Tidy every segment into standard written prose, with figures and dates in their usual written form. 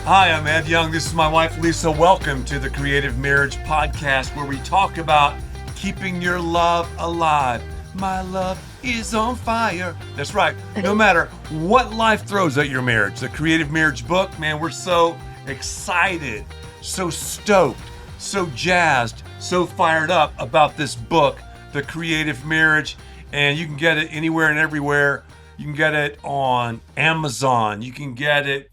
Hi, I'm Ed Young. This is my wife, Lisa. Welcome to the Creative Marriage Podcast, where we talk about keeping your love alive. My love is on fire. That's right. No matter what life throws at your marriage, the Creative Marriage book, man, we're so excited, so stoked, so jazzed, so fired up about this book, The Creative Marriage. And you can get it anywhere and everywhere. You can get it on Amazon. You can get it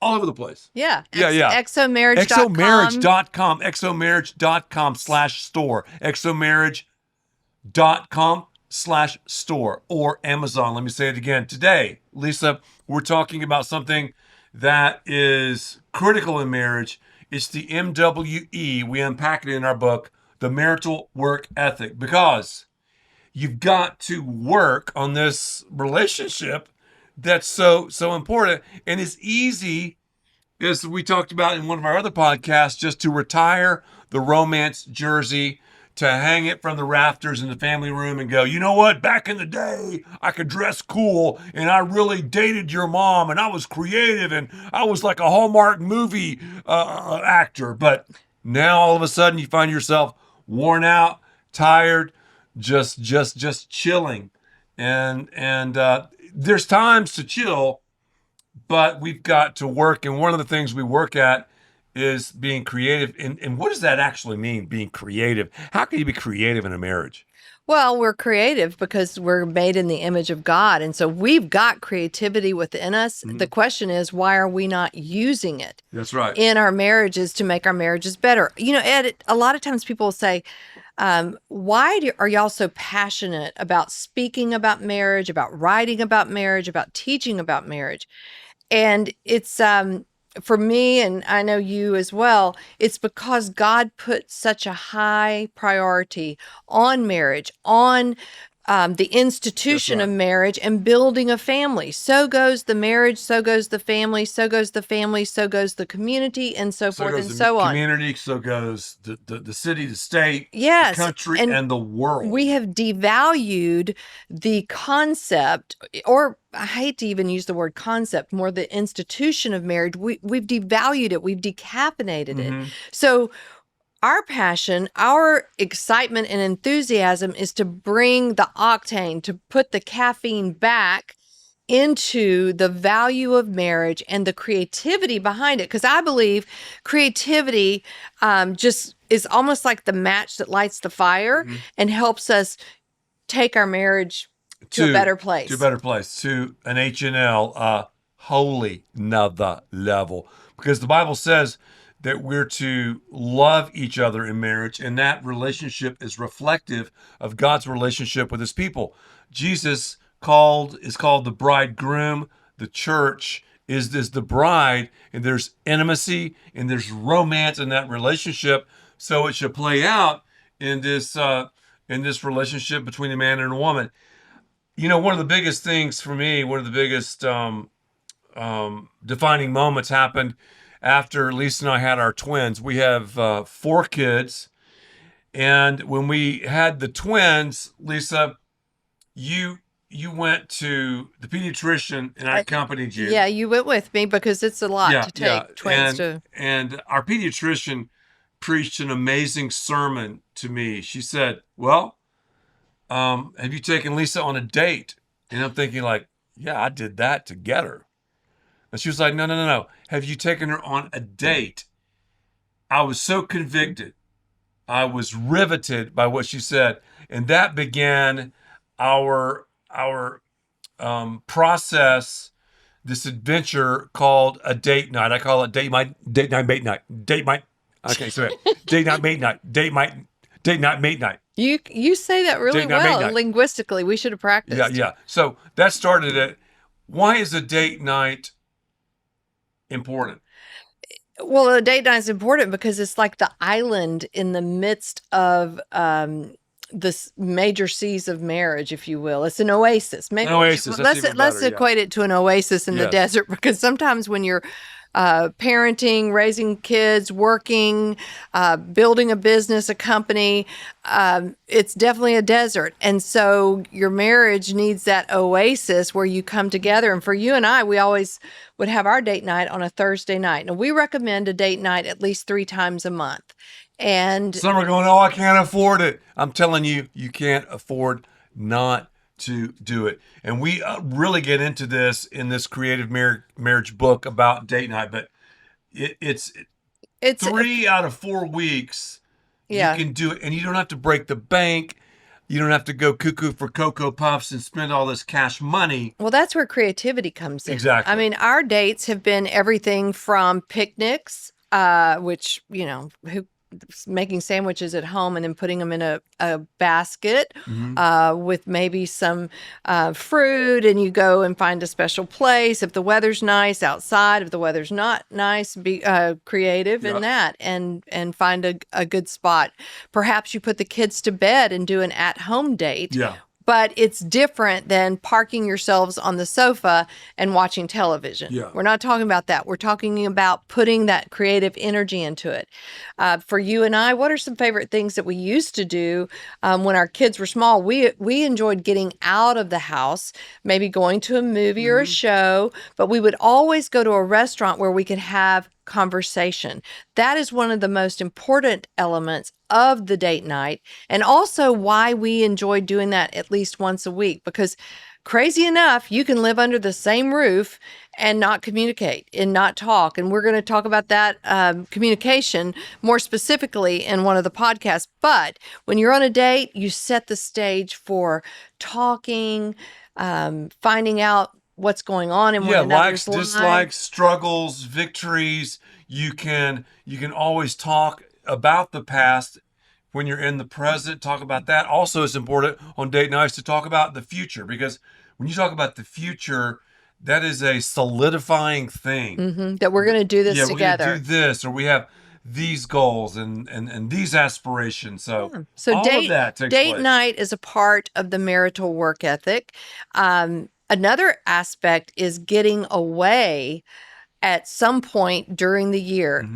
all over the place. Yeah. Exomarriage.com. Exomarriage.com/store. Exomarriage.com/store or Amazon. Let me say it again. Today, Lisa, we're talking about something that is critical in marriage. It's the MWE. We unpack it in our book, The Marital Work Ethic, because you've got to work on this relationship that's so important. And it's easy, as we talked about in one of our other podcasts, just to retire the romance jersey, to hang it from the rafters in the family room and go, you know what, back in the day, I could dress cool and I really dated your mom and I was creative and I was like a Hallmark movie actor. But now all of a sudden you find yourself worn out, tired, just chilling. And there's times to chill, but we've got to work. And one of the things we work at is being creative. And what does that actually mean, being creative? How can you be creative in a marriage? Well, we're creative because we're made in the image of God. And so we've got creativity within us. Mm-hmm. The question is, why are we not using it? That's right. In our marriages to make our marriages better? You know, Ed, a lot of times people say, why are y'all so passionate about speaking about marriage, about writing about marriage, about teaching about marriage? And it's, for me, and I know you as well, it's because God put such a high priority on marriage, on the institution of marriage and building a family. So goes the marriage, so goes the family, so goes the family, so goes the community, and so forth and so on. Community, so goes the city, the state, yes, the country, and the world. We have devalued the concept, or I hate to even use the word concept, more the institution of marriage. We've devalued it. We've decaffeinated it. So our passion, our excitement and enthusiasm is to bring the octane, to put the caffeine back into the value of marriage and the creativity behind it. Because I believe creativity just is almost like the match that lights the fire and helps us take our marriage to a better place. To a better place, to an HNL, holy Nother Level. Because the Bible says that we're to love each other in marriage, and that relationship is reflective of God's relationship with his people. Jesus is called the bridegroom. The church is the bride, and there's intimacy and there's romance in that relationship. So it should play out in this relationship between a man and a woman. You know, one of the biggest things for me, one of the biggest defining moments happened after Lisa and I had our twins. We have 4 kids. And when we had the twins, Lisa, you went to the pediatrician and I accompanied you. Yeah, you went with me because it's a lot to take twins to. And our pediatrician preached an amazing sermon to me. She said, well, have you taken Lisa on a date? And I'm thinking like, yeah, I did that to get her. And she was like, no. Have you taken her on a date? I was so convicted. I was riveted by what she said. And that began our process, this adventure called a date night. I call it date night, mate night. Okay, sorry. Date night, mate night. You say that really well linguistically. We should have practiced. Yeah. So that started it. Why is a date night important? Well, a date night is important because it's like the island in the midst of the major seas of marriage, if you will. It's an oasis. Maybe an oasis. Let's equate it to an oasis in the desert, because sometimes when you're parenting, raising kids, working, building a business, a company, it's definitely a desert. And so your marriage needs that oasis where you come together. And for you and I, we always would have our date night on a Thursday night. Now, we recommend a date night at least 3 times a month. And Some are going, oh, I can't afford it. I'm telling you, you can't afford not to do it. And we really get into this in this creative marriage book about date night, but it's it's 3 out of 4 weeks yeah. you can do it, and you don't have to break the bank. You don't have to go cuckoo for Cocoa Puffs and spend all this cash money. Well, that's where creativity comes in. Exactly. I mean, our dates have been everything from picnics, which, who making sandwiches at home and then putting them in a basket with maybe some fruit, and you go and find a special place. If the weather's nice outside, if the weather's not nice, be creative in that and find a good spot. Perhaps you put the kids to bed and do an at-home date. Yeah. But it's different than parking yourselves on the sofa and watching television. Yeah. We're not talking about that. We're talking about putting that creative energy into it. For you and I, what are some favorite things that we used to do when our kids were small? We enjoyed getting out of the house, maybe going to a movie or a show, but we would always go to a restaurant where we could have conversation. That is one of the most important elements of the date night, and also why we enjoy doing that at least once a week, because crazy enough, you can live under the same roof and not communicate and not talk. And we're going to talk about that communication more specifically in one of the podcasts. But when you're on a date, you set the stage for talking, finding out what's going on in one another's lives. Dislikes, struggles, victories. You can always talk about the past when you're in the present. Talk about that. Also, it's important on date nights to talk about the future, because when you talk about the future, that is a solidifying thing. That we're going to do this together. We're going to do this, or we have these goals and these aspirations. So all of that takes date place. Night is a part of the marital work ethic. Another aspect is getting away at some point during the year.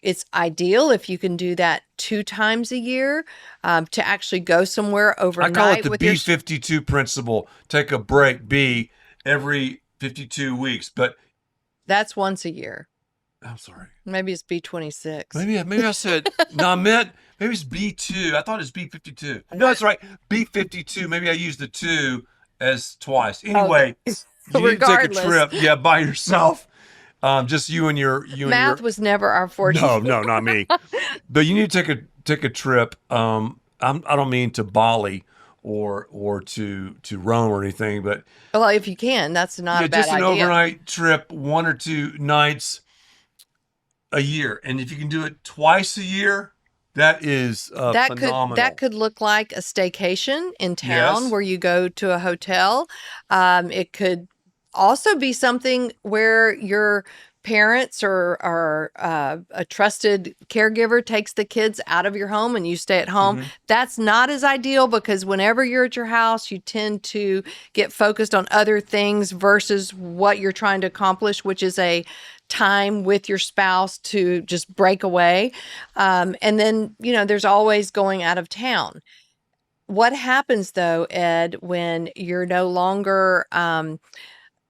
It's ideal if you can do that 2 times a year, to actually go somewhere overnight. I call it the B52 principle. Take a break, B, every 52 weeks. But that's once a year. I'm sorry. Maybe it's B26. Maybe I said, no, I meant, maybe it's B2. I thought it's B52. No, that's right. B52. Maybe I used the 2 as twice. Anyway, you need to take a trip, by yourself. Just you and your math was never our forte. No, not me. But you need to take a trip. I don't mean to Bali or to Rome or anything, but well, if you can, that's not a bad just an idea. overnight trip, 1 or 2 nights a year, and if you can do it twice a year, that is phenomenal. That could look like a staycation in town where you go to a hotel. It could also be something where your parents or a trusted caregiver takes the kids out of your home and you stay at home. That's not as ideal, because whenever you're at your house, you tend to get focused on other things versus what you're trying to accomplish, which is a time with your spouse to just break away. And then, there's always going out of town. What happens though, Ed, when you're no longer,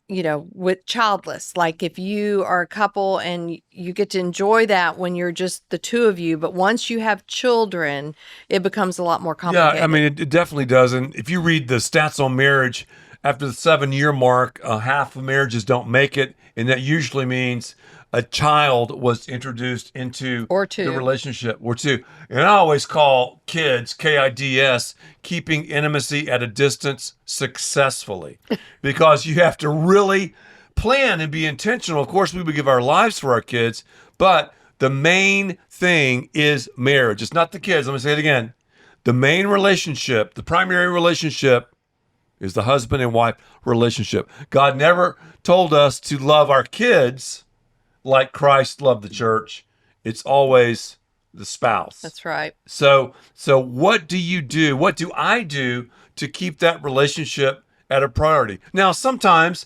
with childless? Like if you are a couple and you get to enjoy that when you're just the two of you, but once you have children, it becomes a lot more complicated. Yeah, I mean, it definitely does. And if you read the stats on marriage, after the 7-year mark, half of marriages don't make it. And that usually means a child was introduced into the relationship, or 2. And I always call kids, KIDS, keeping intimacy at a distance successfully, because you have to really plan and be intentional. Of course, we would give our lives for our kids, but the main thing is marriage. It's not the kids. I'm going to say it again. The main relationship, the primary relationship, is the husband and wife relationship. God never told us to love our kids like Christ loved the church. It's always the spouse. That's right. So what do you do? What do I do to keep that relationship at a priority? Now, sometimes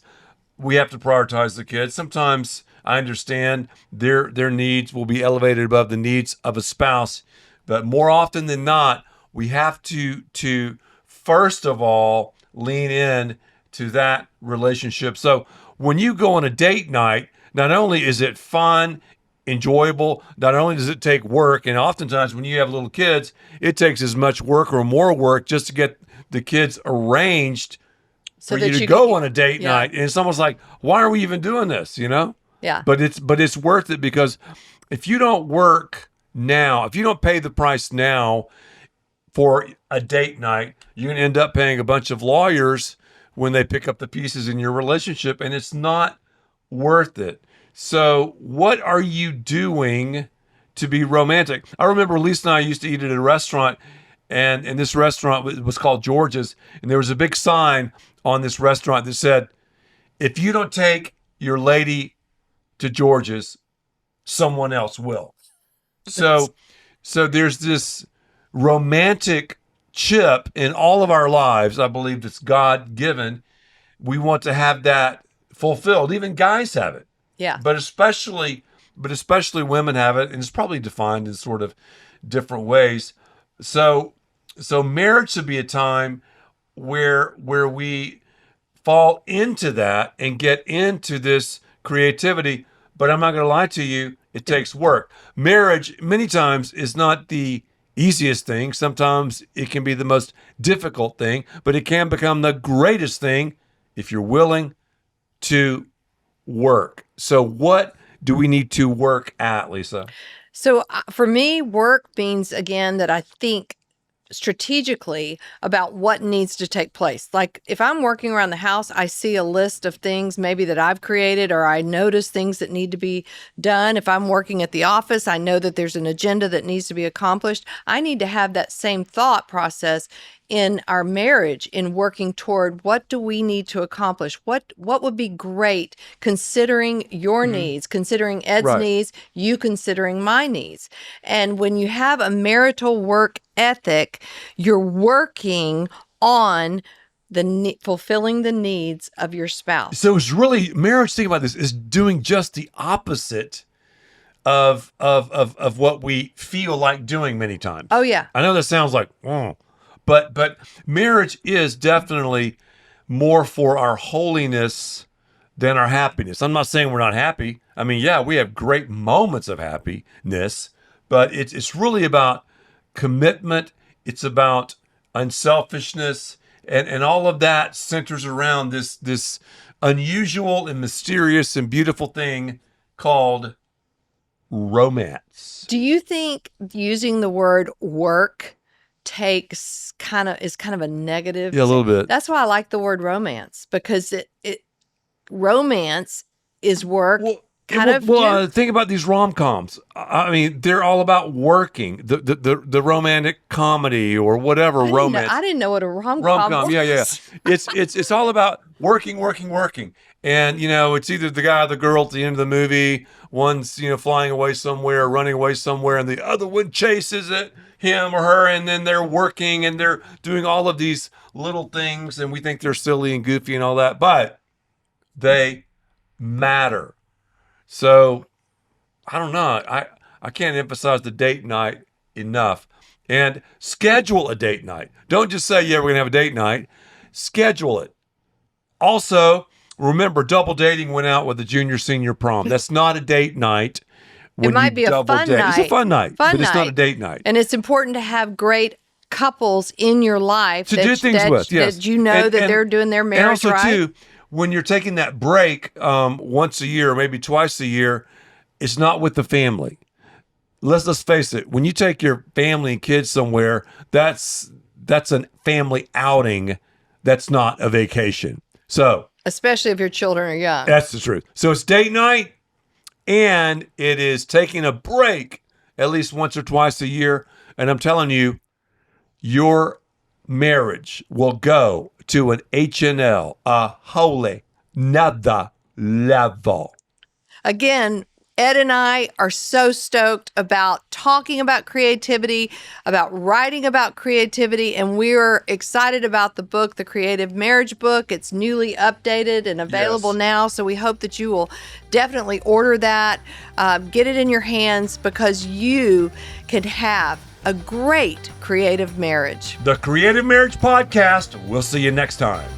we have to prioritize the kids. Sometimes I understand their needs will be elevated above the needs of a spouse, but more often than not, we have to first of all lean in to that relationship. So when you go on a date night, not only is it fun, enjoyable, not only does it take work, and oftentimes when you have little kids, it takes as much work or more work just to get the kids arranged So for you that to you go can, on a date yeah, night. And it's almost like, why are we even doing this? You know? yeah. But it's worth it, because if you don't work now, if you don't pay the price now for a date night, you're going to end up paying a bunch of lawyers when they pick up the pieces in your relationship, and it's not worth it. So, what are you doing to be romantic? I remember Lisa and I used to eat at a restaurant, and this restaurant was called George's, and there was a big sign on this restaurant that said, "If you don't take your lady to George's, someone else will." That's, So there's this romantic chip in all of our lives. I believe it's God given. We want to have that fulfilled. Even guys have it, yeah. but especially women have it, and it's probably defined in sort of different ways. So so marriage should be a time where we fall into that and get into this creativity. But I'm not going to lie to you, it takes work. Marriage, many times, is not the easiest thing. Sometimes it can be the most difficult thing, but it can become the greatest thing if you're willing to work. So, what do we need to work at, Lisa? So for me, work means, again, that I think strategically about what needs to take place. Like if I'm working around the house, I see a list of things maybe that I've created, or I notice things that need to be done. If I'm working at the office, I know that there's an agenda that needs to be accomplished. I need to have that same thought process in our marriage, in working toward what do we need to accomplish, what would be great, considering your needs, considering Ed's Right. needs, you considering my needs. And when you have a marital work ethic, you're working on fulfilling the needs of your spouse. So it's really marriage. Think about this: is doing just the opposite of what we feel like doing many times. Oh yeah. I know that sounds like, but marriage is definitely more for our holiness than our happiness. I'm not saying we're not happy. I mean, yeah, we have great moments of happiness, but it's really about commitment. It's about unselfishness, and all of that centers around this unusual and mysterious and beautiful thing called romance. Do you think using the word work is kind of a negative? Yeah, a little bit. That's why I like the word romance, because it romance is work. Think about these rom-coms. I mean, they're all about working. The romantic comedy or whatever romance. I didn't know what a rom-com Rom-com, was. yeah. It's all about working. And it's either the guy or the girl at the end of the movie. One's flying away somewhere, running away somewhere, and the other one chases him or her, and then they're working and they're doing all of these little things, and we think they're silly and goofy and all that, but they matter. So I don't know. I can't emphasize the date night enough. And schedule a date night. Don't just say, yeah, we're going to have a date night. Schedule it. Also, remember, double dating went out with the junior senior prom. That's not a date night. It might be a fun night. It's a fun night, but it's not a date night. And it's important to have great couples in your life to do things with, yes. That you know that they're doing their marriage and also, right. too, when you're taking that break once a year, maybe twice a year, it's not with the family. Let's face it. When you take your family and kids somewhere, that's a family outing. That's not a vacation. So, especially if your children are young. That's the truth. So it's date night, and it is taking a break at least once or twice a year. And I'm telling you, your marriage will go to an HNL, a holy Nother Level. Again, Ed and I are so stoked about talking about creativity, about writing about creativity, and we're excited about the book, The Creative Marriage Book. It's newly updated and available now, so we hope that you will definitely order that, get it in your hands, because you can have a great creative marriage. The Creative Marriage Podcast. We'll see you next time.